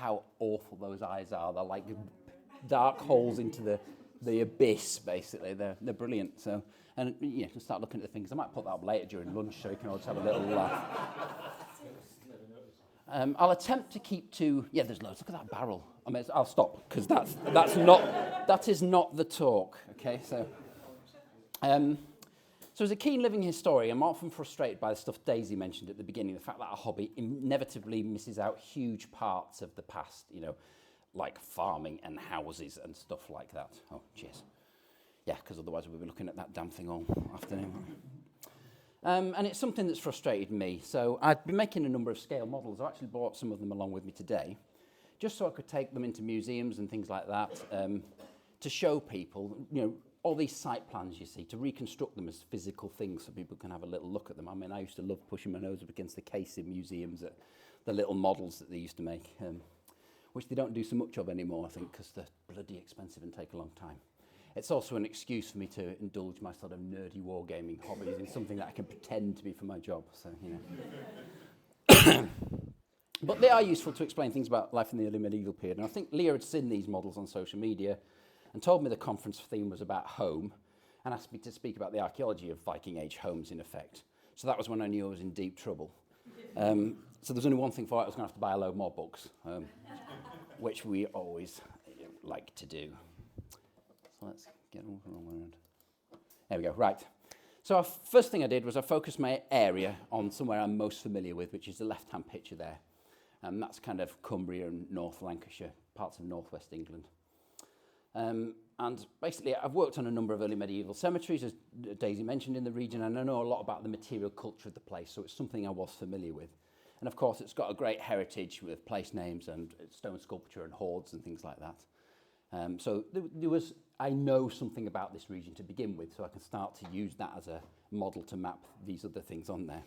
how awful those eyes are. They're like dark holes into the abyss, basically. They're brilliant. So, and you can start looking at the things. I might put that up later during lunch so you can all just have a little laugh. I'll attempt to keep to, there's loads. Look at that barrel. I mean, I'll stop because that is not the talk. Okay, so. So as a keen living historian, I'm often frustrated by the stuff Daisy mentioned at the beginning, the fact that our hobby inevitably misses out huge parts of the past, like farming and houses and stuff like that. Oh, cheers. Yeah, because otherwise we'll be looking at that damn thing all afternoon. And it's something that's frustrated me. So I've been making a number of scale models. I actually brought some of them along with me today, just so I could take them into museums and things like that to show people, all these site plans, you see, to reconstruct them as physical things so people can have a little look at them. I mean, I used to love pushing my nose up against the case in museums at the little models that they used to make, which they don't do so much of anymore, I think, because they're bloody expensive and take a long time. It's also an excuse for me to indulge my sort of nerdy wargaming hobbies in something that I can pretend to be for my job, so, But they are useful to explain things about life in the early medieval period, and I think Leah had seen these models on social media and told me the conference theme was about home and asked me to speak about the archaeology of Viking Age homes, in effect. So that was when I knew I was in deep trouble. So there's only one thing for it. I was going to have to buy a load more books, which we always like to do. So let's get all around. There we go. Right. So first thing I did was I focused my area on somewhere I'm most familiar with, which is the left-hand picture there. And that's kind of Cumbria and North Lancashire, parts of northwest England. And basically, I've worked on a number of early medieval cemeteries, as Daisy mentioned, in the region, and I know a lot about the material culture of the place, so it's something I was familiar with. And of course, it's got a great heritage with place names and stone sculpture and hoards and things like that. So I know something about this region to begin with, so I can start to use that as a model to map these other things on there.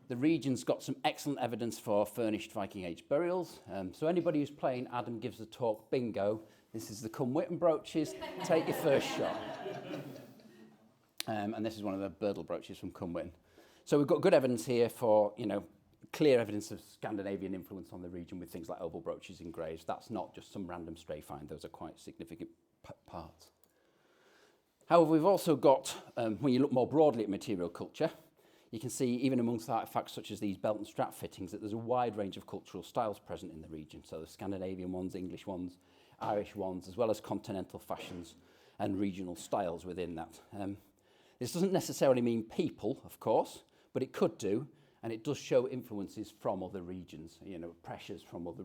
The region's got some excellent evidence for furnished Viking Age burials. So anybody who's playing Adam Gives a Talk bingo, this is the Cumwhitten brooches. Take your first shot. And this is one of the Birdle brooches from Cumwhitten. So we've got good evidence here for, clear evidence of Scandinavian influence on the region with things like oval brooches and graves. That's not just some random stray find. Those are quite significant parts. However, we've also got, when you look more broadly at material culture, you can see, even amongst artefacts such as these belt and strap fittings, that there's a wide range of cultural styles present in the region. So the Scandinavian ones, English ones, Irish ones, as well as continental fashions and regional styles within that. This doesn't necessarily mean people, of course, but it could do, and it does show influences from other regions, pressures from other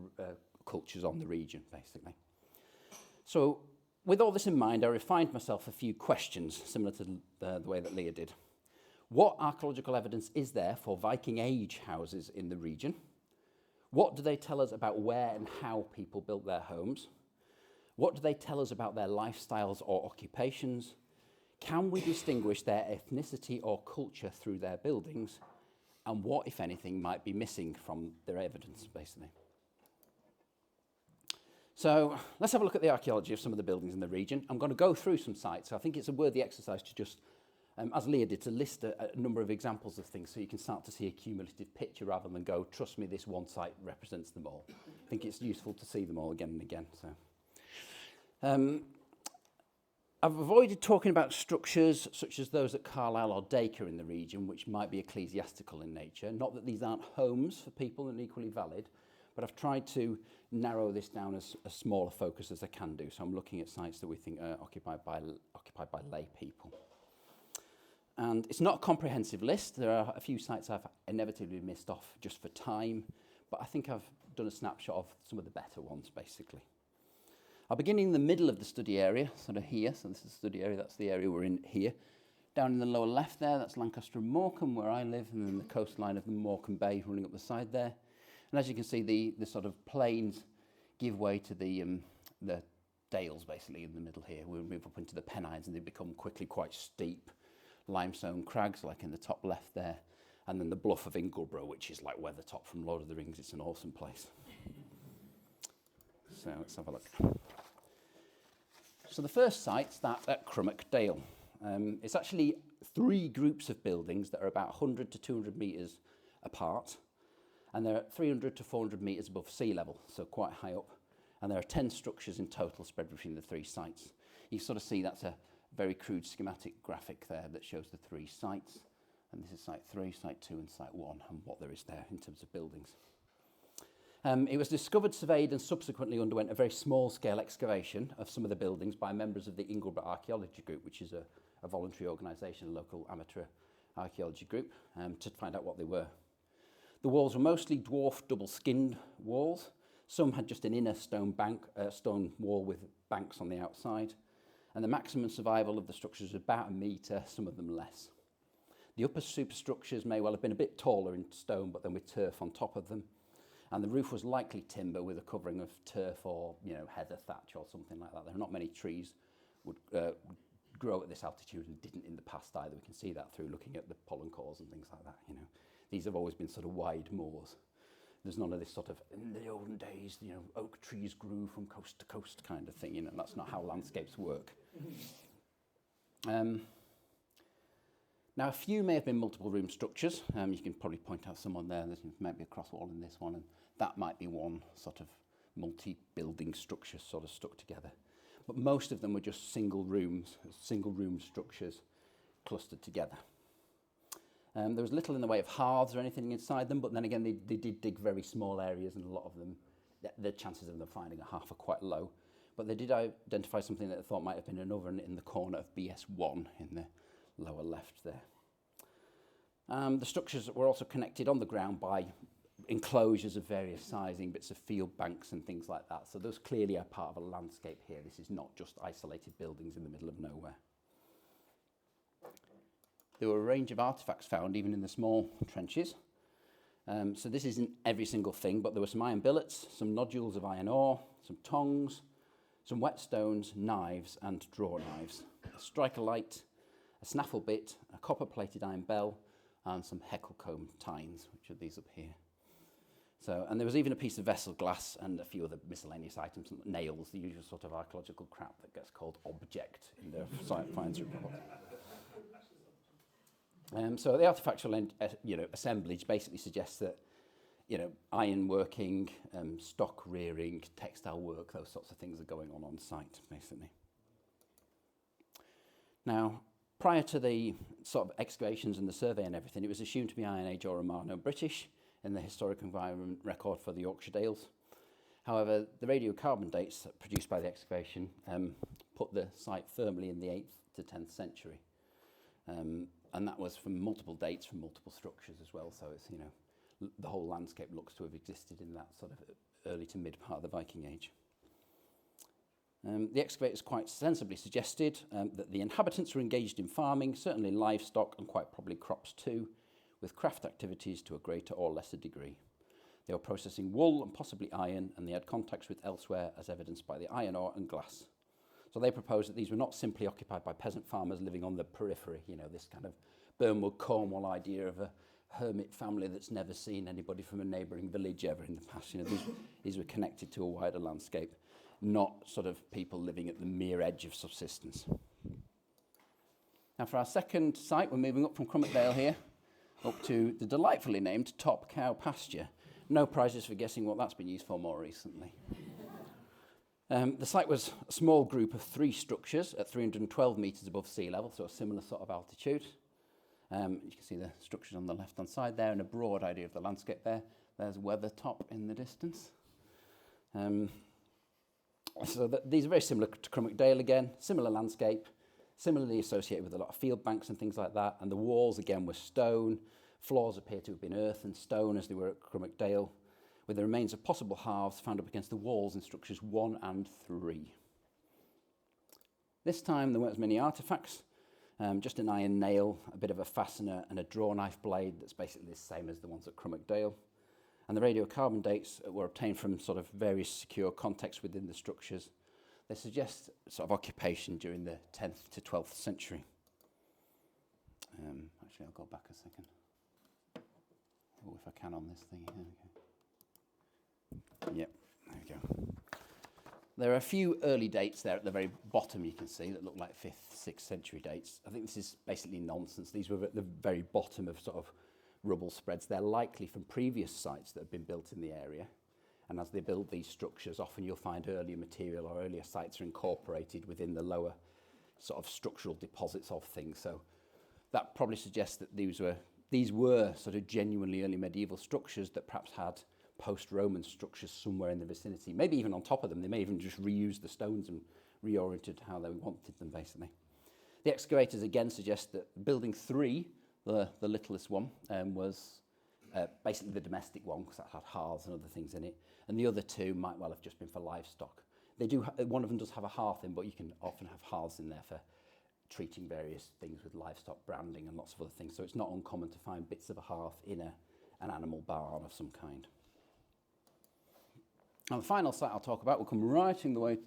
cultures on the region, basically. So with all this in mind, I refined myself a few questions, similar to the way that Leah did. What archaeological evidence is there for Viking Age houses in the region? What do they tell us about where and how people built their homes? What do they tell us about their lifestyles or occupations? Can we distinguish their ethnicity or culture through their buildings? And what, if anything, might be missing from their evidence, basically? So let's have a look at the archaeology of some of the buildings in the region. I'm going to go through some sites. So I think it's a worthy exercise to just as Leah did, to list a number of examples of things so you can start to see a cumulative picture rather than go, trust me, this one site represents them all. I think it's useful to see them all again and again. So, I've avoided talking about structures such as those at Carlisle or Dacre in the region, which might be ecclesiastical in nature. Not that these aren't homes for people and equally valid, but I've tried to narrow this down as a smaller focus as I can do. So I'm looking at sites that we think are occupied by lay people. And it's not a comprehensive list. There are a few sites I've inevitably missed off just for time, but I think I've done a snapshot of some of the better ones, basically. I'll begin in the middle of the study area, sort of here. So this is the study area, that's the area we're in here. Down in the lower left there, that's Lancaster and Morecambe, where I live, and then the coastline of the Morecambe Bay running up the side there. And as you can see, the sort of plains give way to the dales, basically, in the middle here. We'll move up into the Pennines, and they become quickly quite steep limestone crags, like in the top left there, and then the bluff of Ingleborough, which is like Weathertop from Lord of the Rings. It's an awesome place. So let's have a look. So the first site's that at Crummock Dale. It's actually 3 groups of buildings that are about 100 to 200 metres apart. And they're 300 to 400 metres above sea level, so quite high up. And there are 10 structures in total spread between the 3 sites. You sort of see that's a very crude schematic graphic there that shows the 3 sites. And this is site 3, site 2 and site 1 and what there is there in terms of buildings. It was discovered, surveyed and subsequently underwent a very small-scale excavation of some of the buildings by members of the Cumbria Archaeology Group, which is a voluntary organisation, a local amateur archaeology group, to find out what they were. The walls were mostly dwarf double-skinned walls. Some had just an inner stone wall with banks on the outside. And the maximum survival of the structures was about 1 metre, some of them less. The upper superstructures may well have been a bit taller in stone, but then with turf on top of them. And the roof was likely timber with a covering of turf or, heather thatch or something like that. There are not many trees would grow at this altitude and didn't in the past either. We can see that through looking at the pollen cores and things like that, These have always been sort of wide moors. There's none of this sort of, in the olden days, oak trees grew from coast to coast kind of thing, That's not how landscapes work. Now, a few may have been multiple room structures. You can probably point out someone there. There might be a cross wall in this one, and that might be one sort of multi-building structure sort of stuck together. But most of them were just single room structures clustered together. There was little in the way of hearths or anything inside them, but then again, they did dig very small areas, and a lot of them, the chances of them finding a hearth are quite low. But they did identify something that they thought might have been an oven in the corner of BS1 in the lower left there. The structures were also connected on the ground by enclosures of various sizing, bits of field banks and things like that. So those clearly are part of a landscape here. This is not just isolated buildings in the middle of nowhere. There were a range of artefacts found even in the small trenches. So this isn't every single thing, but there were some iron billets, some nodules of iron ore, some tongs, some whetstones, knives and draw knives, a striker light, a snaffle bit, a copper-plated iron bell, and some heckle-comb tines, which are these up here. So, and there was even a piece of vessel glass and a few other miscellaneous items, nails, the usual sort of archaeological crap that gets called object in the finds report. So the artifactual assemblage basically suggests that iron working, stock rearing, textile work, those sorts of things are going on site, basically. Now, prior to the sort of excavations and the survey and everything, it was assumed to be Iron Age or Romano-British in the historic environment record for the Yorkshire Dales. However, the radiocarbon dates produced by the excavation put the site firmly in the 8th to 10th century. And that was from multiple dates, from multiple structures as well. So it's, the whole landscape looks to have existed in that sort of early to mid part of the Viking Age. The excavators quite sensibly suggested that the inhabitants were engaged in farming, certainly livestock and quite probably crops too, with craft activities to a greater or lesser degree. They were processing wool and possibly iron, and they had contacts with elsewhere as evidenced by the iron ore and glass. So they proposed that these were not simply occupied by peasant farmers living on the periphery, this kind of Burnwood Cornwall idea of a hermit family that's never seen anybody from a neighbouring village ever in the past. These were connected to a wider landscape, not sort of people living at the mere edge of subsistence. Now for our second site, we're moving up from Crummockdale here, up to the delightfully named Top Cow Pasture. No prizes for guessing what that's been used for more recently. The site was a small group of 3 structures at 312 metres above sea level, so a similar sort of altitude. You can see the structures on the left-hand side there and a broad idea of the landscape there. There's Weathertop in the distance. These are very similar to Crummockdale again, similar landscape, similarly associated with a lot of field banks and things like that. And the walls again were stone. Floors appear to have been earth and stone as they were at Crummockdale, with the remains of possible halves found up against the walls in structures 1 and 3. This time there weren't as many artefacts, just an iron nail, a bit of a fastener and a draw knife blade that's basically the same as the ones at Crummockdale. And the radiocarbon dates were obtained from sort of various secure contexts within the structures. They suggest sort of occupation during the 10th to 12th century. Actually, I'll go back a second. Oh, if I can on this thing. Yep, there we go. There are a few early dates there at the very bottom you can see that look like 5th, 6th century dates. I think this is basically nonsense. These were at the very bottom of sort of rubble spreads. They're likely from previous sites that have been built in the area. And as they build these structures, often you'll find earlier material or earlier sites are incorporated within the lower sort of structural deposits of things. So that probably suggests that these were sort of genuinely early medieval structures that perhaps had post-Roman structures somewhere in the vicinity, maybe even on top of them. They may even just reuse the stones and reoriented how they wanted them, basically. The excavators again suggest that building 3, the littlest one, was basically the domestic one, because that had hearths and other things in it, and the other 2 might well have just been for livestock. They do. One of them does have a hearth in, but you can often have hearths in there for treating various things with livestock branding and lots of other things. So it's not uncommon to find bits of a hearth in an animal barn of some kind. And the final site I'll talk about will come right the way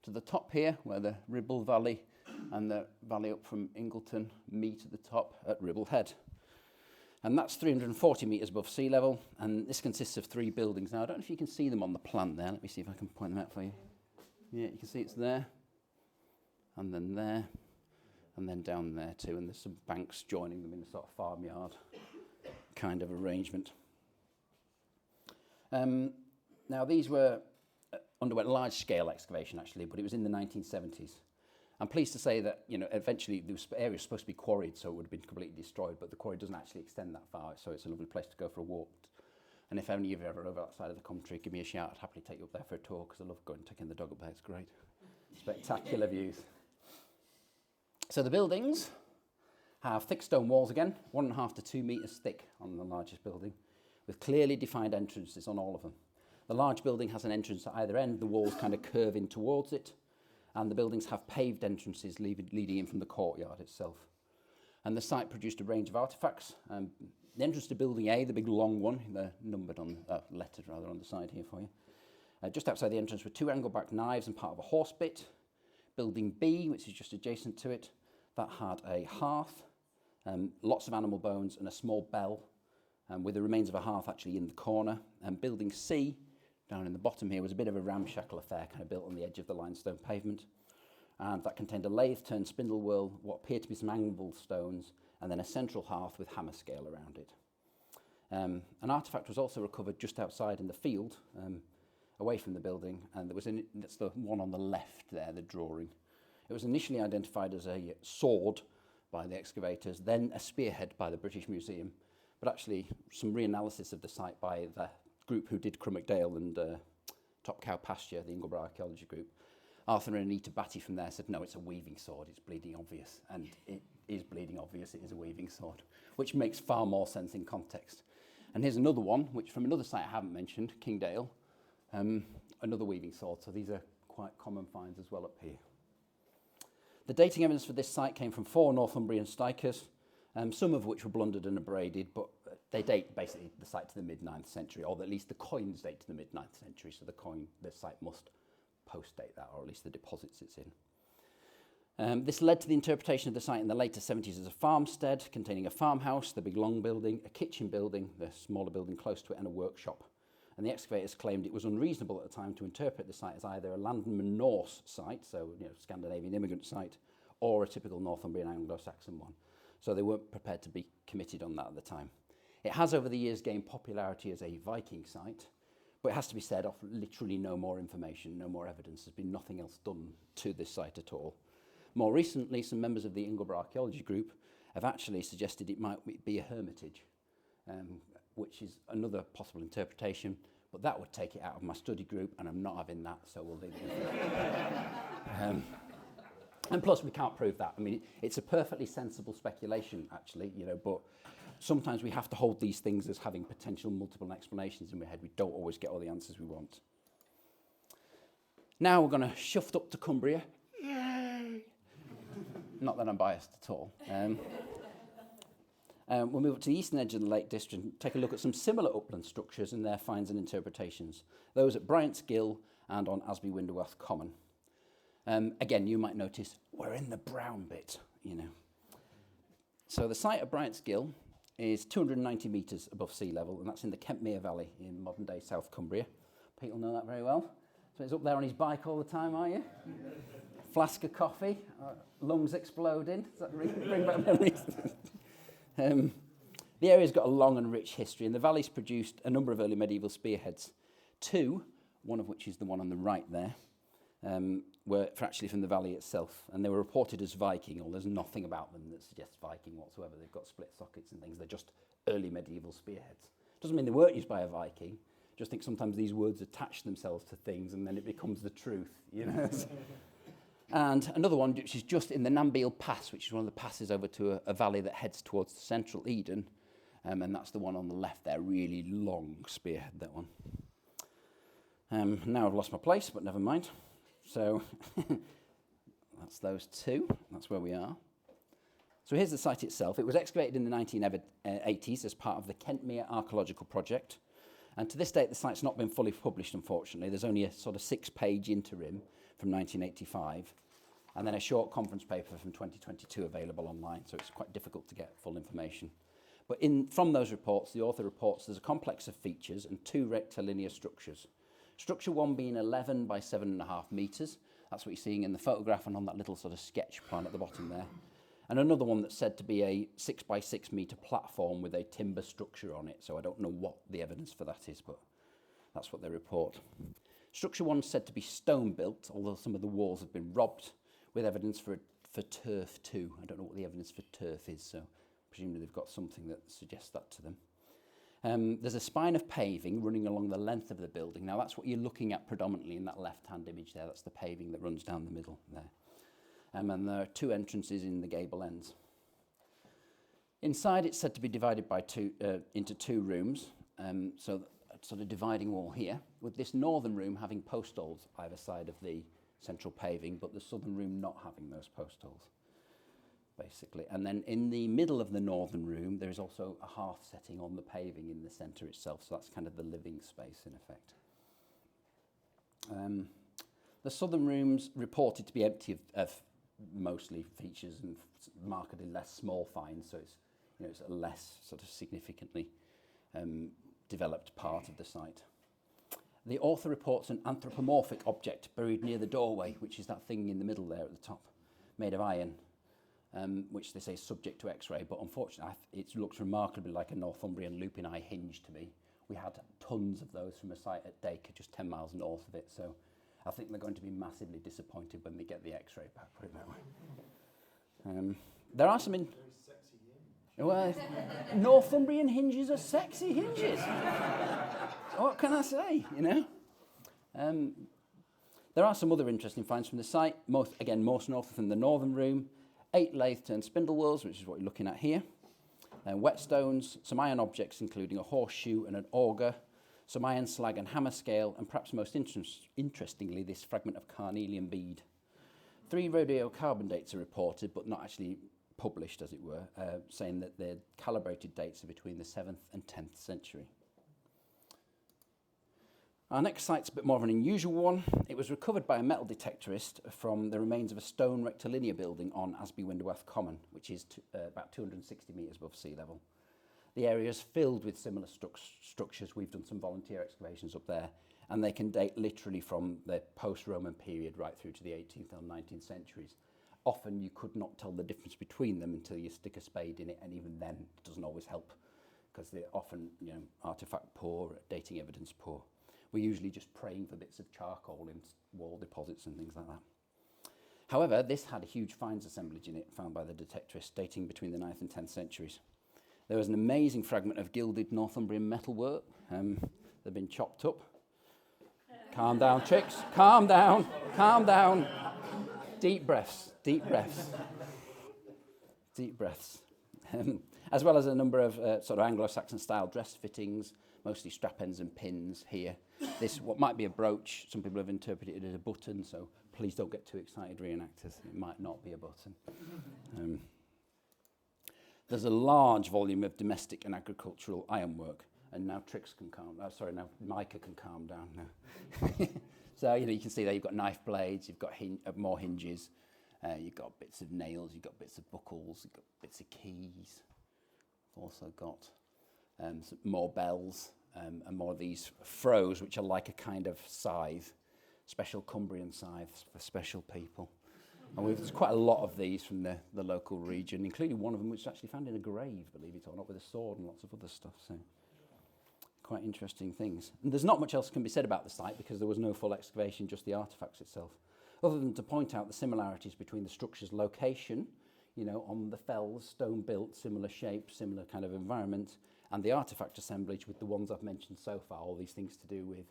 to the top here, where the Ribble Valley and the valley up from Ingleton meet at the top at Ribble Head. And that's 340 metres above sea level, and this consists of 3 buildings. Now, I don't know if you can see them on the plan there. Let me see if I can point them out for you. Yeah, you can see it's there, and then there, and then down there too, and there's some banks joining them in a sort of farmyard kind of arrangement. Now, these underwent large-scale excavation, actually, but it was in the 1970s. I'm pleased to say that, eventually the area was supposed to be quarried, so it would have been completely destroyed, but the quarry doesn't actually extend that far, so it's a lovely place to go for a walk. And if any of you are ever over outside of the country, give me a shout. I'd happily take you up there for a tour, because I love going and taking the dog up there. It's great. Spectacular views. So the buildings have thick stone walls again, 1.5 to 2 metres thick on the largest building, with clearly defined entrances on all of them. The large building has an entrance at either end. The walls kind of curve in towards it, and the buildings have paved entrances leading in from the courtyard itself. And the site produced a range of artefacts. The entrance to building A, the big long one, they're numbered on, lettered rather, on the side here for you. Just outside the entrance were 2 angle-back knives and part of a horse bit. Building B, which is just adjacent to it, that had a hearth, lots of animal bones and a small bell, with the remains of a hearth actually in the corner. And building C, down in the bottom here, was a bit of a ramshackle affair, kind of built on the edge of the limestone pavement. And that contained a lathe-turned spindle wheel, what appeared to be some angled stones, and then a central hearth with hammer scale around it. An artefact was also recovered just outside in the field, away from the building, and that's the one on the left there, the drawing. It was initially identified as a sword by the excavators, then a spearhead by the British Museum, but actually some reanalysis of the site by the group who did Crummockdale and Top Cow Pasture, the Ingleborough Archaeology group. Arthur and Anita Batty from there said, no, it's a weaving sword, it's bleeding obvious. And it is bleeding obvious, it is a weaving sword, which makes far more sense in context. And here's another one, which from another site I haven't mentioned, Kingdale, another weaving sword. So these are quite common finds as well up here. The dating evidence for this site came from 4 Northumbrian stikers, some of which were blundered and abraded, but they date basically the site to the mid-9th century, or at least the coins date to the mid-9th century, so the site must post-date that, or at least the deposits it's in. This led to the interpretation of the site in the later 70s as a farmstead containing a farmhouse, the big long building, a kitchen building, the smaller building close to it, and a workshop. And the excavators claimed it was unreasonable at the time to interpret the site as either a Landman Norse site, so Scandinavian immigrant site, or a typical Northumbrian Anglo-Saxon one. So they weren't prepared to be committed on that at the time. It has over the years gained popularity as a Viking site, but it has to be said, off literally no more information, no more evidence. There's been nothing else done to this site at all. More recently, some members of the Ingleborough Archaeology group have actually suggested it might be a hermitage, which is another possible interpretation, but that would take it out of my study group, and I'm not having that, so we'll leave it. And plus, we can't prove that. I mean, it's a perfectly sensible speculation, actually, but sometimes we have to hold these things as having potential multiple explanations in our head. We don't always get all the answers we want. Now we're going to shift up to Cumbria. Yay! Not that I'm biased at all. We'll move up to the eastern edge of the Lake District and take a look at some similar upland structures and their finds and interpretations. Those at Bryant's Gill and on Asby Winderworth Common. Again, you might notice we're in the brown bit, So the site of Bryant's Gill is 290 metres above sea level, and that's in the Kentmere Valley in modern-day South Cumbria. Pete will know that very well. So he's up there on his bike all the time, are you? Flask of coffee, lungs exploding. Does that bring back memories? The area's got a long and rich history, and the valley's produced a number of early medieval spearheads. Two, one of which is the one on the right there, were actually from the valley itself, and they were reported as Viking, or there's nothing about them that suggests Viking whatsoever. They've got split sockets and things. They're just early medieval spearheads. Doesn't mean they weren't used by a Viking. Just think sometimes these words attach themselves to things, and then it becomes the truth, you know. And another one, which is just in the Nambiel Pass, which is one of the passes over to a valley that heads towards central Eden, and that's the one on the left there, really long spearhead, that one. Now I've lost my place, but never mind. So that's those two. That's where we are. So here's the site itself. It was excavated in the 1980s as part of the Kentmere Archaeological Project. And to this date, the site's not been fully published, unfortunately. There's only a sort of 6-page interim from 1985, and then a short conference paper from 2022 available online, so it's quite difficult to get full information. But from those reports, the author reports there's a complex of features and 2 rectilinear structures. Structure 1 being 11 by 7.5 metres. That's what you're seeing in the photograph and on that little sort of sketch plan at the bottom there. And another one that's said to be a 6 by 6 metre platform with a timber structure on it. So I don't know what the evidence for that is, but that's what they report. Structure 1 is said to be stone built, although some of the walls have been robbed, with evidence for turf too. I don't know what the evidence for turf is, so presumably they've got something that suggests that to them. There's a spine of paving running along the length of the building. Now that's what you're looking at predominantly in that left-hand image there. That's the paving that runs down the middle there. And there are 2 entrances in the gable ends. Inside it's said to be divided by into 2 rooms, so a sort of dividing wall here, with this northern room having post holes either side of the central paving, but the southern room not having those post holes, basically. And then in the middle of the northern room, there is also a hearth setting on the paving in the centre itself, so that's kind of the living space in effect. The southern room's reported to be empty of mostly features and markedly less small finds, so it's a less sort of significantly developed part of the site. The author reports an anthropomorphic object buried near the doorway, which is that thing in the middle there at the top, made of iron, which they say is subject to X-ray, but unfortunately it looks remarkably like a Northumbrian lupini hinge to me. We had tons of those from a site at Dacre, just 10 miles north of it, so I think they're going to be massively disappointed when they get the X-ray back, put it that way. There are some well, Northumbrian hinges are sexy hinges. What can I say, you know? There are some other interesting finds from the site, most north from the northern room. 8 lathe-turned spindle wheels, which is what you're looking at here. Whetstones, some iron objects including a horseshoe and an auger, some iron slag and hammer scale, and perhaps most interestingly, this fragment of carnelian bead. 3 radiocarbon dates are reported, but not actually published, as it were, saying that their calibrated dates are between the 7th and 10th century. Our next site's a bit more of an unusual one. It was recovered by a metal detectorist from the remains of a stone rectilinear building on Asby-Winderworth Common, which is about 260 metres above sea level. The area is filled with similar structures. We've done some volunteer excavations up there, and they can date literally from the post-Roman period right through to the 18th and 19th centuries. Often you could not tell the difference between them until you stick a spade in it, and even then it doesn't always help because they're often, artefact poor, dating evidence poor. We're usually just praying for bits of charcoal in wall deposits and things like that. However, this had a huge finds assemblage in it found by the detectorist dating between the 9th and 10th centuries. There was an amazing fragment of gilded Northumbrian metalwork. They've been chopped up. Calm down, chicks. Calm down. Calm down. Deep breaths. Deep breaths. Deep breaths. As well as a number of sort of Anglo-Saxon style dress fittings, mostly strap ends and pins here. This, what might be a brooch, some people have interpreted it as a button, so please don't get too excited, re-enactors. It might not be a button. There's a large volume of domestic and agricultural ironwork, and now now Micah can calm down now. So, you can see there you've got knife blades, you've got more hinges, you've got bits of nails, you've got bits of buckles, you've got bits of keys. Also got some more bells and more of these froes, which are like a kind of scythe, special Cumbrian scythes for special people. And there's quite a lot of these from the local region, including one of them which is actually found in a grave, believe it or not, with a sword and lots of other stuff. So quite interesting things. And there's not much else can be said about the site because there was no full excavation, just the artefacts itself, other than to point out the similarities between the structure's location, you know, on the fells, stone built, similar shape, similar kind of environment, and the artefact assemblage with the ones I've mentioned so far, all these things to do with,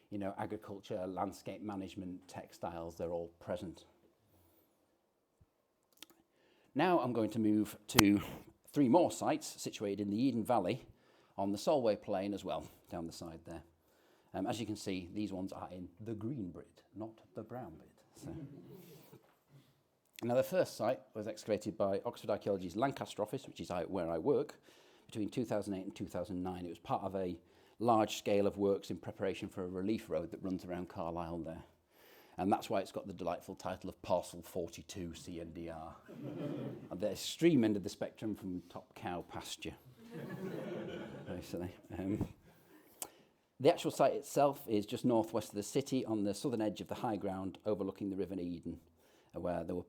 you know, agriculture, landscape management, textiles, they're all present. Now I'm going to move to 3 more sites situated in the Eden Valley on the Solway Plain as well, down the side there. As you can see, these ones are in the green bit, not the brown bit. So. Now the first site was excavated by Oxford Archaeology's Lancaster office, which is where I work, between 2008 and 2009. It was part of a large scale of works in preparation for a relief road that runs around Carlisle there. And that's why it's got the delightful title of Parcel 42 CNDR. At the extreme end of the spectrum from top cow pasture. Basically. The actual site itself is just northwest of the city on the southern edge of the high ground overlooking the River Eden, where there were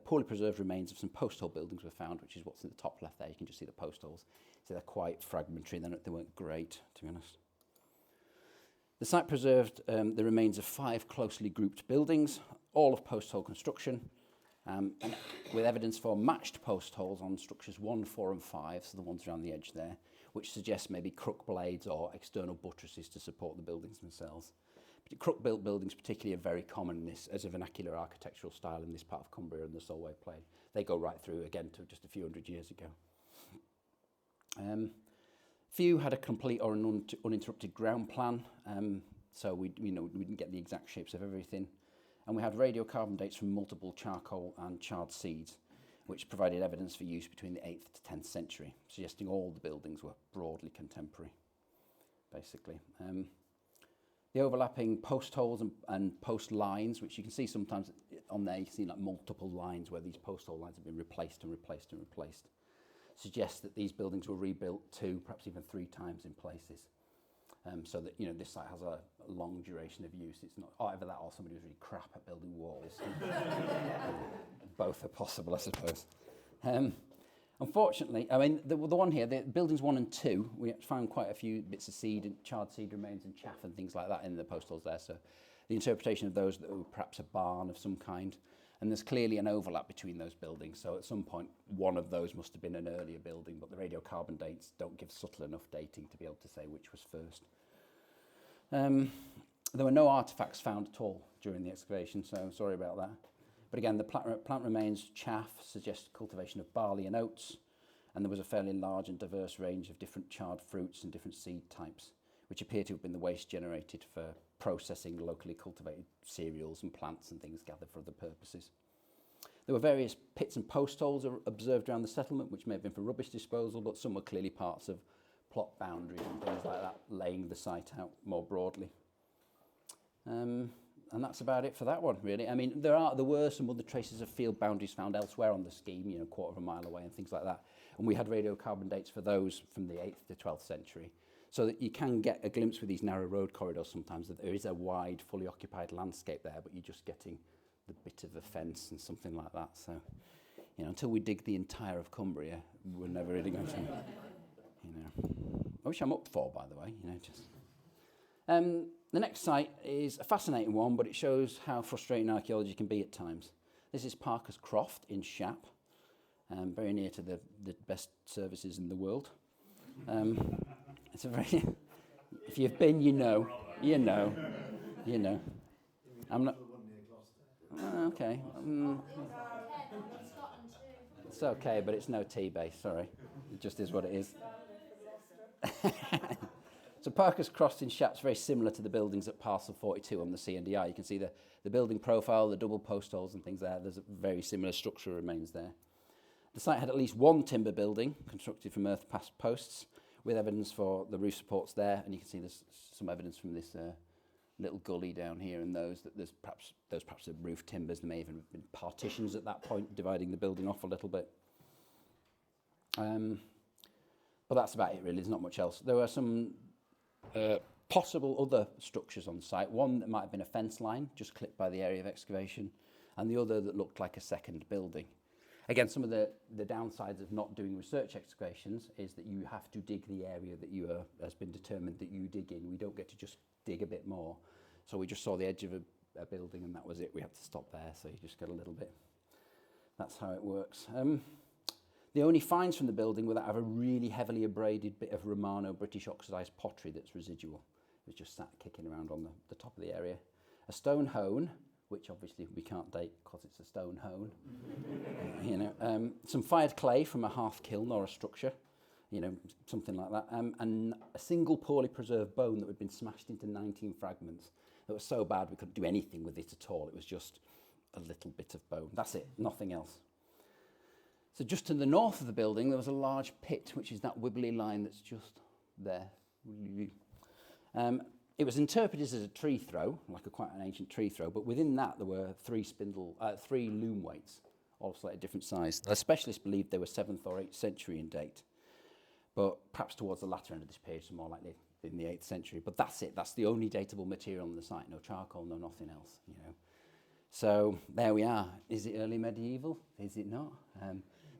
poorly preserved remains of some post hole buildings were found, which is what's in the top left there. You can just see the post holes. So they're quite fragmentary. They weren't great, to be honest. The site preserved the remains of 5 closely grouped buildings, all of post hole construction, and with evidence for matched post holes on structures 1, 4 and 5, so the ones around the edge there, which suggests maybe crook blades or external buttresses to support the buildings themselves. But crook-built buildings particularly are very common in this as a vernacular architectural style in this part of Cumbria and the Solway Plain. They go right through again to just a few hundred years ago. Few had a complete or an uninterrupted ground plan, so we didn't get the exact shapes of everything. And we had radiocarbon dates from multiple charcoal and charred seeds, which provided evidence for use between the 8th to 10th century, suggesting all the buildings were broadly contemporary, basically. The overlapping post holes and post lines, which you can see sometimes on there, you can see like multiple lines where these post hole lines have been replaced and replaced and replaced, suggests that these buildings were rebuilt 2, perhaps even 3 times in places. So that, you know, this site has a long duration of use. It's not either that or somebody was really crap at building walls. Both are possible, I suppose. Unfortunately, I mean, the one here, the buildings 1 and 2, we found quite a few bits of seed and charred seed remains and chaff and things like that in the post holes there. So the interpretation of those that were perhaps a barn of some kind. And there's clearly an overlap between those buildings. So at some point, one of those must have been an earlier building, but the radiocarbon dates don't give subtle enough dating to be able to say which was first. There were no artefacts found at all during the excavation, so I'm sorry about that. But again, the plant remains chaff suggest cultivation of barley and oats, and there was a fairly large and diverse range of different charred fruits and different seed types, which appear to have been the waste generated for processing locally cultivated cereals and plants and things gathered for other purposes. There were various pits and post holes observed around the settlement, which may have been for rubbish disposal, but some were clearly parts of plot boundaries and things like that, laying the site out more broadly. And that's about it for that one, really. I mean, there were some other traces of field boundaries found elsewhere on the scheme, you know, 1/4 mile away and things like that. And we had radiocarbon dates for those from the 8th to 12th century. So that you can get a glimpse with these narrow road corridors sometimes that there is a wide, fully occupied landscape there, but you're just getting the bit of a fence and something like that. So, you know, until we dig the entire of Cumbria, we're never really going to, you know. Which I'm up for, by the way, you know, just. The next site is a fascinating one, but it shows how frustrating archaeology can be at times. This is Parker's Croft in Shap, very near to the best services in the world. It's a very, if you've been, you know. I'm not. Okay. It's okay, but it's no tea base. Sorry, it just is what it is. So Parker's Cross in Shap's very similar to the buildings at Parcel 42 on the CNDR. You can see the building profile, the double post holes and things there. There's a very similar structure remains there. The site had at least one timber building constructed from earth past posts with evidence for the roof supports there. And you can see there's some evidence from this little gully down here and those perhaps the roof timbers. There may even have been partitions at that point dividing the building off a little bit. But that's about it really. There's not much else. There were some possible other structures on site. One that might have been a fence line, just clipped by the area of excavation, and the other that looked like a second building. Again, some of the downsides of not doing research excavations is that you have to dig the area that has been determined that you dig in. We don't get to just dig a bit more. So we just saw the edge of a building and that was it. We had to stop there, so you just get a little bit. That's how it works. The only finds from the building were that have a really heavily abraded bit of Romano British oxidised pottery that's residual. It was just sat kicking around on the top of the area. A stone hone, which obviously we can't date because it's a stone hone. Some fired clay from a hearth kiln or a structure, something like that. And a single poorly preserved bone that had been smashed into 19 fragments. It was so bad we couldn't do anything with it at all. It was just a little bit of bone. That's it, nothing else. So just to the north of the building, there was a large pit, which is that wibbly line that's just there. It was interpreted as a tree throw, quite an ancient tree throw, but within that there were three loom weights, all slightly different size. The specialists believed they were 7th or 8th century in date, but perhaps towards the latter end of this period, so more likely in the 8th century. But that's it, that's the only datable material on the site, no charcoal, no nothing else, So there we are. Is it early medieval? Is it not?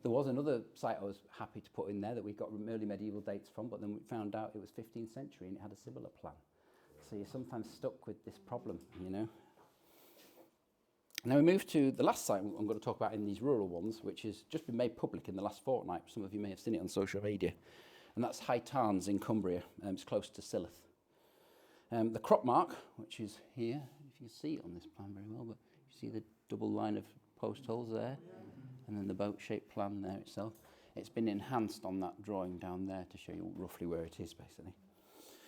There was another site I was happy to put in there that we got early medieval dates from, but then we found out it was 15th century and it had a similar plan. So you're sometimes stuck with this problem, Now we move to the last site I'm going to talk about in these rural ones, which has just been made public in the last fortnight. Some of you may have seen it on social media. And that's Tarns in Cumbria. It's close to Silloth. The crop mark, which is here, if you can see it on this plan very well, but you see the double line of post holes there, and then the boat-shaped plan there itself. It's been enhanced on that drawing down there to show you roughly where it is, basically.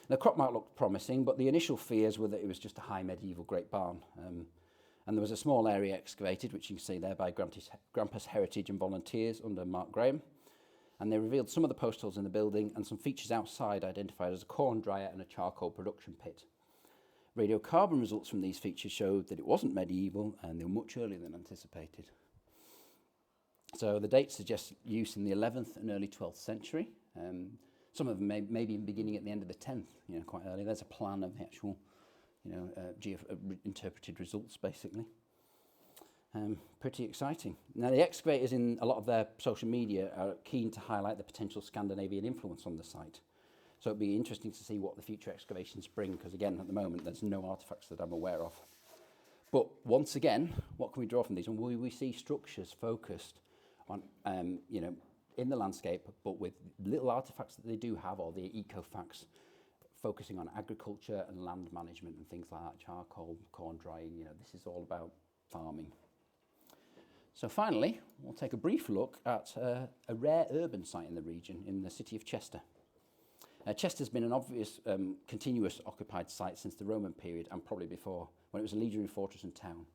The crop mark looked promising, but the initial fears were that it was just a high medieval great barn. And there was a small area excavated, which you can see there by Grampus Heritage and volunteers under Mark Graham. And they revealed some of the post holes in the building and some features outside identified as a corn dryer and a charcoal production pit. Radiocarbon results from these features showed that it wasn't medieval and they were much earlier than anticipated. So the dates suggest use in the 11th and early 12th century. Some of them maybe beginning at the end of the 10th, quite early. There's a plan of the actual, interpreted results, basically. Pretty exciting. Now, the excavators in a lot of their social media are keen to highlight the potential Scandinavian influence on the site. So it'd be interesting to see what the future excavations bring, because again, at the moment, there's no artefacts that I'm aware of. But once again, what can we draw from these? And we see structures focused on, in the landscape, but with little artefacts that they do have, or the eco-facts, focusing on agriculture and land management and things like that, charcoal, corn drying, this is all about farming. So finally, we'll take a brief look at a rare urban site in the region, in the city of Chester. Chester's been an obvious continuous occupied site since the Roman period, and probably before, when it was a legionary fortress and town.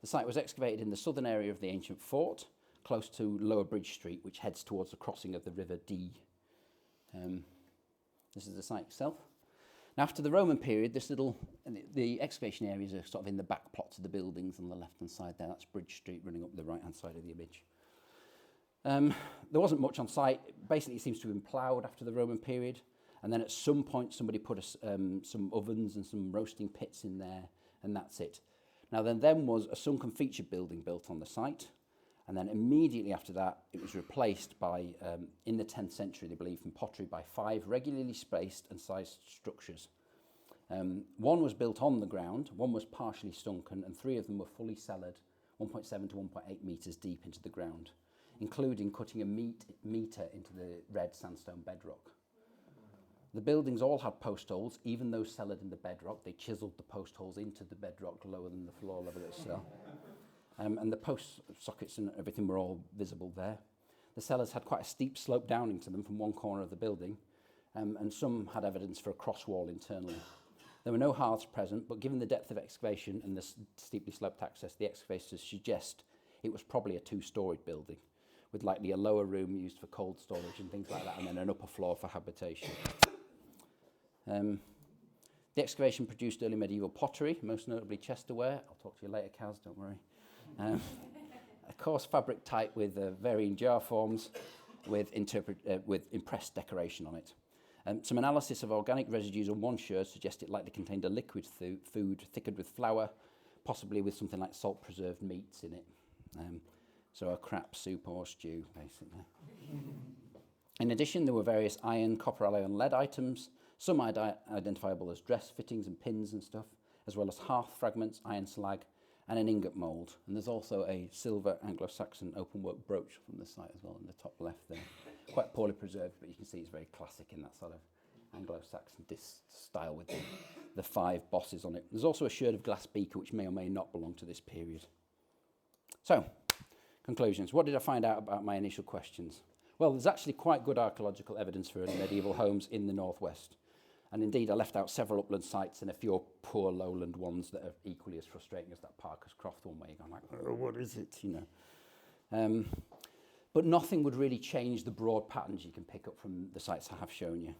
The site was excavated in the southern area of the ancient fort, close to Lower Bridge Street, which heads towards the crossing of the River Dee. This is the site itself. Now, after the Roman period, the excavation areas are sort of in the back plots of the buildings on the left-hand side there. That's Bridge Street running up the right-hand side of the image. There wasn't much on site. Basically, it seems to have been ploughed after the Roman period. And then at some point, somebody put some ovens and some roasting pits in there, and that's it. Now, then was a sunken feature building built on the site. And then immediately after that, it was replaced by, in the 10th century, they believe, from pottery, by 5 regularly spaced and sized structures. One was built on the ground, one was partially sunken, and 3 of them were fully cellared, 1.7 to 1.8 metres deep into the ground, including cutting a metre into the red sandstone bedrock. The buildings all had post holes, even those cellared in the bedrock. They chiselled the post holes into the bedrock lower than the floor level itself. And the post sockets and everything were all visible there. The cellars had quite a steep slope down into them from one corner of the building, and some had evidence for a cross wall internally. There were no hearths present, but given the depth of excavation and the steeply sloped access, the excavators suggest it was probably a 2-storied building, with likely a lower room used for cold storage and things like that, and then an upper floor for habitation. The excavation produced early medieval pottery, most notably Chesterware. I'll talk to you later, Kaz, don't worry. A coarse fabric type with varying jar forms with impressed decoration on it. Some analysis of organic residues on one sherd suggest it likely contained a liquid food thickened with flour, possibly with something like salt preserved meats in it. So a crap soup or stew, basically. In addition, there were various iron, copper alloy and lead items, some identifiable as dress fittings and pins and stuff, as well as hearth fragments, iron slag, and an ingot mould. And there's also a silver Anglo-Saxon open-work brooch from the site as well in the top left there. Quite poorly preserved, but you can see it's very classic in that sort of Anglo-Saxon style with the 5 bosses on it. There's also a sherd of glass beaker, which may or may not belong to this period. So, conclusions. What did I find out about my initial questions? Well, there's actually quite good archaeological evidence for early medieval homes in the northwest. And indeed, I left out several upland sites and a few poor lowland ones that are equally as frustrating as that Parker's Croft one where you're going like, oh, what is it, you know? But nothing would really change the broad patterns you can pick up from the sites I have shown you.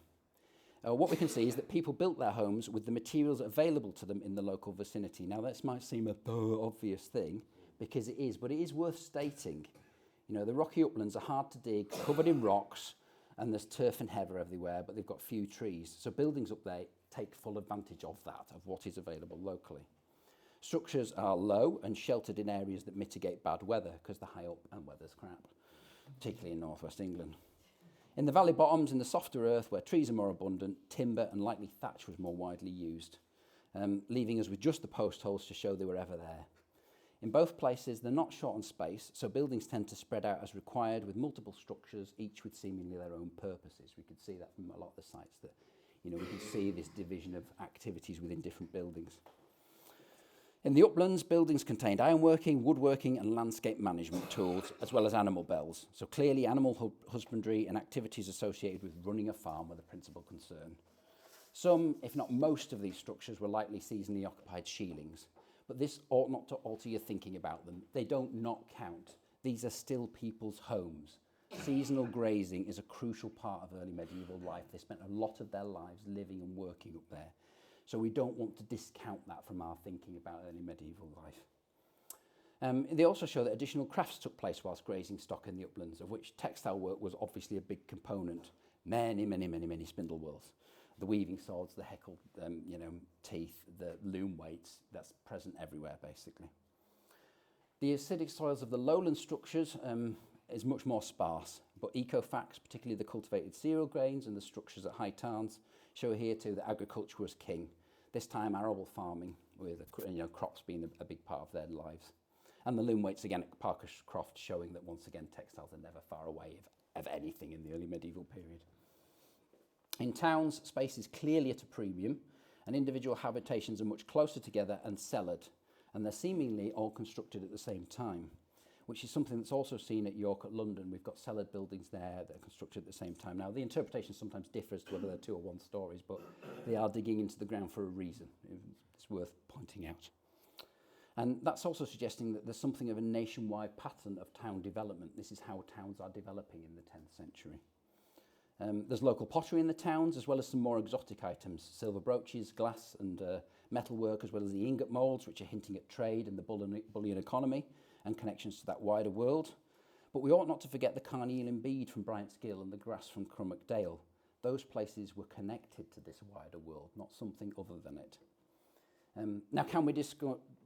What we can see is that people built their homes with the materials available to them in the local vicinity. Now, this might seem a obvious thing, because it is, but it is worth stating. You know, the rocky uplands are hard to dig, covered in rocks, and there's turf and heather everywhere, but they've got few trees. So buildings up there take full advantage of that, of what is available locally. Structures are low and sheltered in areas that mitigate bad weather, because they're high up and weather's crap, particularly in northwest England. In the valley bottoms, in the softer earth, where trees are more abundant, timber and likely thatch was more widely used, leaving us with just the post holes to show they were ever there. In both places, they're not short on space, so buildings tend to spread out as required with multiple structures, each with seemingly their own purposes. We could see that from a lot of the sites that, you know, we can see this division of activities within different buildings. In the uplands, buildings contained ironworking, woodworking and landscape management tools, as well as animal bells. So clearly animal husbandry and activities associated with running a farm were the principal concern. Some, if not most of these structures, were likely seasonally occupied sheilings. But this ought not to alter your thinking about them. They don't not count. These are still people's homes. Seasonal grazing is a crucial part of early medieval life. They spent a lot of their lives living and working up there. So we don't want to discount that from our thinking about early medieval life. They also show that additional crafts took place whilst grazing stock in the uplands, of which textile work was obviously a big component. Many spindle wheels. The weaving swords, the heckle, teeth, the loom weights, that's present everywhere, basically. The acidic soils of the lowland structures is much more sparse, but ecofacts, particularly the cultivated cereal grains and the structures at high Tarns, show here too that agriculture was king. This time arable farming, with crops being a big part of their lives. And the loom weights again at Parker's Croft, showing that once again textiles are never far away of anything in the early medieval period. In towns, space is clearly at a premium, and individual habitations are much closer together and cellared, and they're seemingly all constructed at the same time, which is something that's also seen at York at London. We've got cellared buildings there that are constructed at the same time. Now, the interpretation sometimes differs to whether they're 2 or 1 stories, but they are digging into the ground for a reason. It's worth pointing out. And that's also suggesting that there's something of a nationwide pattern of town development. This is how towns are developing in the 10th century. There's local pottery in the towns, as well as some more exotic items, silver brooches, glass and metalwork, as well as the ingot moulds, which are hinting at trade and the bullion economy and connections to that wider world. But we ought not to forget the carnelian bead from Bryant's-Gill and the grass from Crummock Dale. Those places were connected to this wider world, not something other than it. Now, can we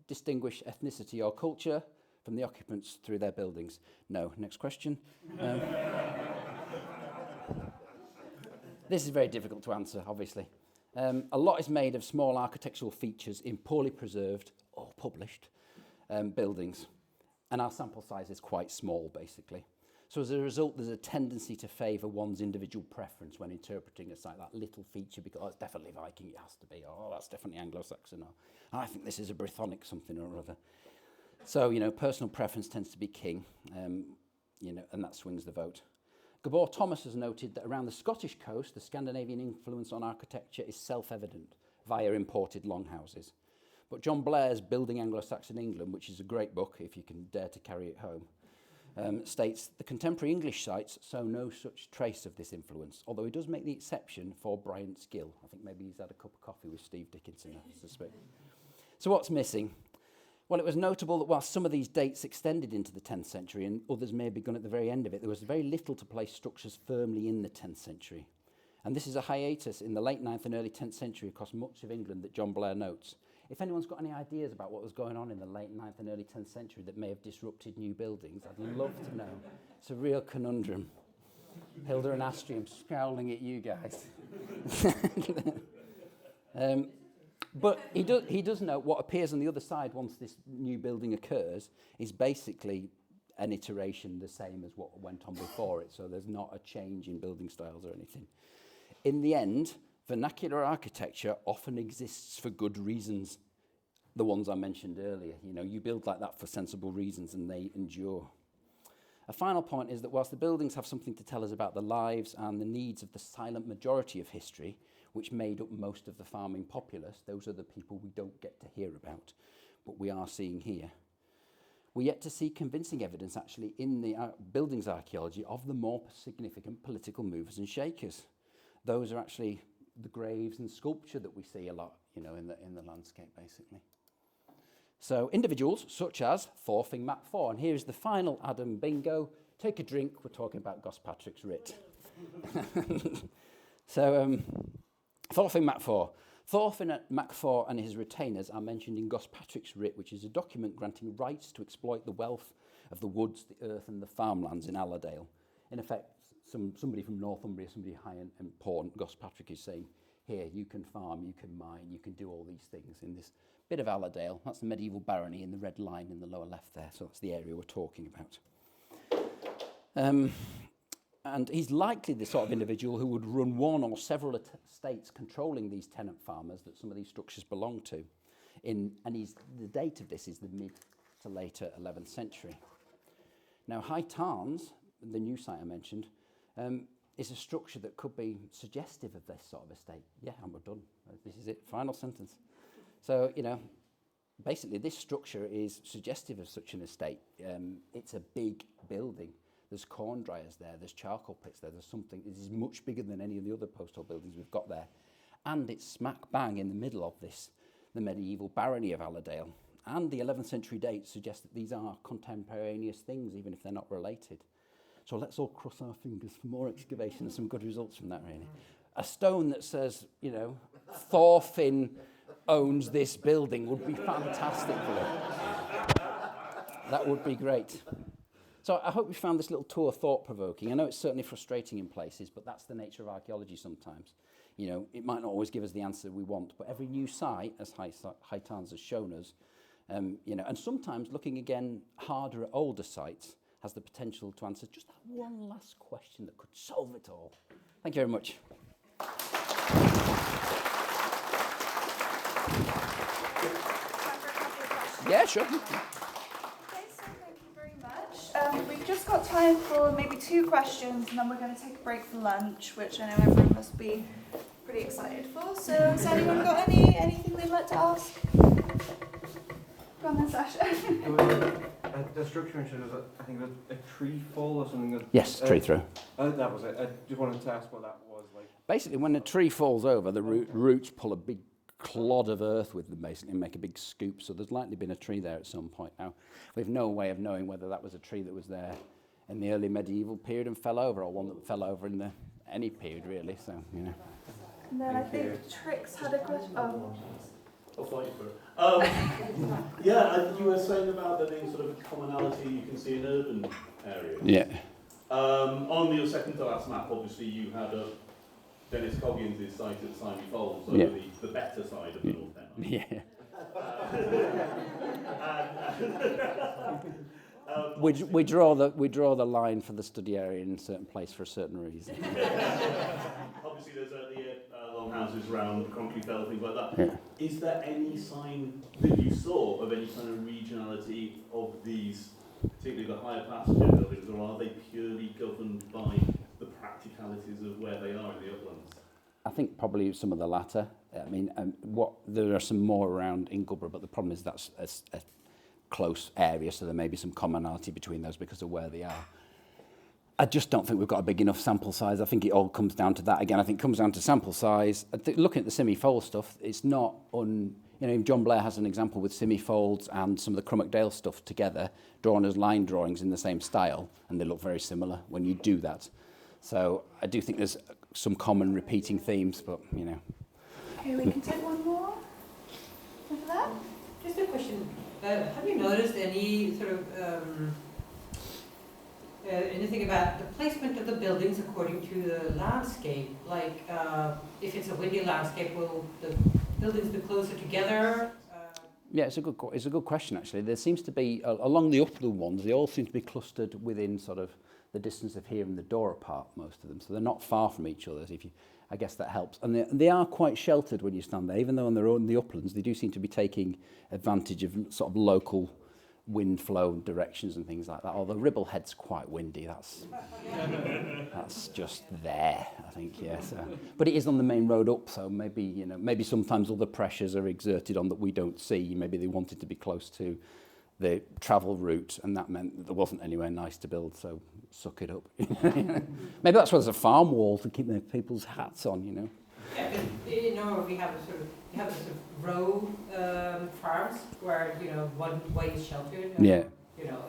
distinguish ethnicity or culture from the occupants through their buildings? No. Next question. This is very difficult to answer, obviously. A lot is made of small architectural features in poorly preserved or published buildings, and our sample size is quite small, basically. So as a result, there's a tendency to favour one's individual preference when interpreting a site, that little feature, because it's definitely Viking, it has to be, or that's definitely Anglo-Saxon, or I think this is a Brythonic something or other. So, personal preference tends to be king, and that swings the vote. Gabor Thomas has noted that around the Scottish coast, the Scandinavian influence on architecture is self-evident via imported longhouses. But John Blair's Building Anglo-Saxon England, which is a great book if you can dare to carry it home, states the contemporary English sites show no such trace of this influence, although he does make the exception for Bryant's-Gill. I think maybe he's had a cup of coffee with Steve Dickinson, I suspect. So what's missing? Well, it was notable that while some of these dates extended into the 10th century and others may have begun at the very end of it, there was very little to place structures firmly in the 10th century. And this is a hiatus in the late 9th and early 10th century across much of England that John Blair notes. If anyone's got any ideas about what was going on in the late 9th and early 10th century that may have disrupted new buildings, I'd love to know. It's a real conundrum. Hilda and Astrid, I'm scowling at you guys. But he does know what appears on the other side once this new building occurs is basically an iteration the same as what went on before it, so there's not a change in building styles or anything. In the end, vernacular architecture often exists for good reasons. The ones I mentioned earlier, you build like that for sensible reasons and they endure. A final point is that whilst the buildings have something to tell us about the lives and the needs of the silent majority of history, which made up most of the farming populace, those are the people we don't get to hear about, but we are seeing here. We're yet to see convincing evidence actually in the buildings archaeology of the more significant political movers and shakers. Those are actually the graves and sculpture that we see a lot, in the landscape, basically. So individuals such as Thorfinn Mac 4, and here's the final Adam bingo. Take a drink, we're talking about Gospatric's writ. So Thorfinn Mac 4. Thorfinn Mac 4 and his retainers are mentioned in Gospatric's writ, which is a document granting rights to exploit the wealth of the woods, the earth and the farmlands in Allerdale. In effect, somebody from Northumbria, somebody high and important, Gospatric is saying, here, you can farm, you can mine, you can do all these things in this bit of Allerdale. That's the medieval barony in the red line in the lower left there, so that's the area we're talking about. And he's likely the sort of individual who would run one or several estates controlling these tenant farmers that some of these structures belong to. The date of this is the mid to later 11th century. Now, High Tarns, the new site I mentioned, is a structure that could be suggestive of this sort of estate. Yeah, and we're done. This is it, final sentence. So, basically this structure is suggestive of such an estate. It's a big building. There's corn dryers there, there's charcoal pits there, there's something. This is much bigger than any of the other postal buildings we've got there. And it's smack bang in the middle of this, the medieval barony of Allerdale. And the 11th century dates suggest that these are contemporaneous things, even if they're not related. So let's all cross our fingers for more excavation and some good results from that, really. A stone that says, Thorfinn owns this building would be fantastic for it. That would be great. So I hope you found this little tour thought-provoking. I know it's certainly frustrating in places, but that's the nature of archaeology sometimes. It might not always give us the answer we want, but every new site, as High Tarns has shown us, and sometimes looking again harder at older sites has the potential to answer just that one last question that could solve it all. Thank you very much. Yeah, sure. We've just got time for maybe 2 questions, and then we're going to take a break for lunch, which I know everyone must be pretty excited for. So has anyone got anything they'd like to ask? Go on then, Sasha. The structure mentioned was, I think, a tree fall or something. Yes, tree throw. That was it. I just wanted to ask what that was like. Basically, when a tree falls over, the roots pull a big clod of earth with them, basically, and make a big scoop. So there's likely been a tree there at some point. Now, we have no way of knowing whether that was a tree that was there in the early medieval period and fell over, or one that fell over in any period, really. So, And then I think Trix had a question. Oh. I'll fight you for it. You were saying about there being sort of a commonality you can see in urban areas. Yeah. On your second to last map, obviously you had Dennis Coggins' site at Simey Falls, so the better side of the North End. Yeah. We draw the line for the study area in a certain place for a certain reason. Obviously, there's the long houses around Cronkley Fell, things like that. Yeah. Is there any sign that you saw of any kind of regionality of these, particularly the higher passenger buildings, or are they purely governed by the practicalities of where they are in the uplands? I think probably some of the latter. I mean, there are some more around Ingleborough, but the problem is that's a close area, so there may be some commonality between those because of where they are. I just don't think we've got a big enough sample size. I think it all comes down to that again. I think it comes down to sample size. I think looking at the semi-fold stuff, it's not John Blair has an example with semi-folds and some of the Crummockdale stuff together, drawn as line drawings in the same style, and they look very similar when you do that. So I do think there's some common repeating themes, but Okay, we can take one more. Over there? Just a question. Have you noticed any sort of anything about the placement of the buildings according to the landscape? Like, if it's a windy landscape, will the buildings be closer together? Yeah, it's a good question actually. There seems to be along the upland ones, they all seem to be clustered within sort of the distance of hearing the door apart, most of them. So they're not far from each other. I guess that helps. And they are quite sheltered when you stand there, even though on their own, the uplands, they do seem to be taking advantage of sort of local wind flow directions and things like that. Although Ribblehead's quite windy, that's just there, I think, yeah. So. But it is on the main road up, so maybe sometimes other pressures are exerted on that we don't see. Maybe they wanted to be close to the travel route, and that meant that there wasn't anywhere nice to build, so suck it up. Maybe that's why there's a farm wall to keep the people's hats on, you know. Yeah, but we have a sort of row farms where one way is sheltered. And, Yeah.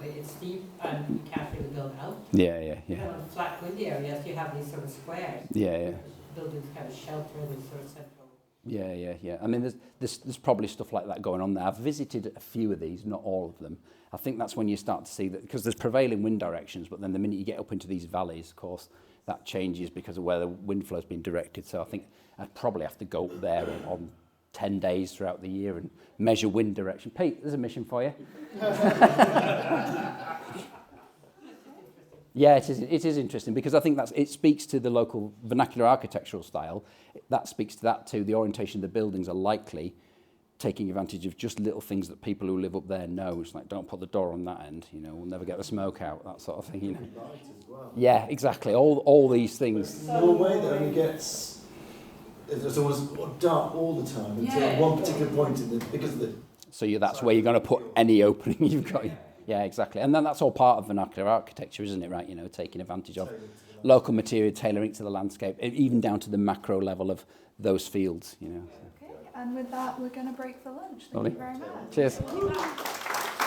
It's steep and you can't really build out. Yeah. And on flat windy areas, you have these sort of squares. Yeah. Buildings kind of shelter this sort of central. Yeah. I mean, there's probably stuff like that going on there. I've visited a few of these, not all of them. I think that's when you start to see that, because there's prevailing wind directions, but then the minute you get up into these valleys, of course, that changes because of where the wind flow's been directed. So I think I'd probably have to go up there on 10 days throughout the year and measure wind direction. Pete, there's a mission for you. Yeah, it is interesting because I think it speaks to the local vernacular architectural style. That speaks to that too. The orientation of the buildings are likely taking advantage of just little things that people who live up there know. It's like, don't put the door on that end, we'll never get the smoke out, that sort of thing, Light as well. Yeah, exactly. All these things. Norway that only gets, it's always dark all the time until one particular point because of the. So that's where you're going to put any opening you've got. Yeah, exactly. And then that's all part of vernacular architecture, isn't it, right? Taking advantage of local material, tailoring to the landscape, even down to the macro level of those fields, Okay, and with that, we're going to break for lunch. Thank Lovely. you very much. Cheers.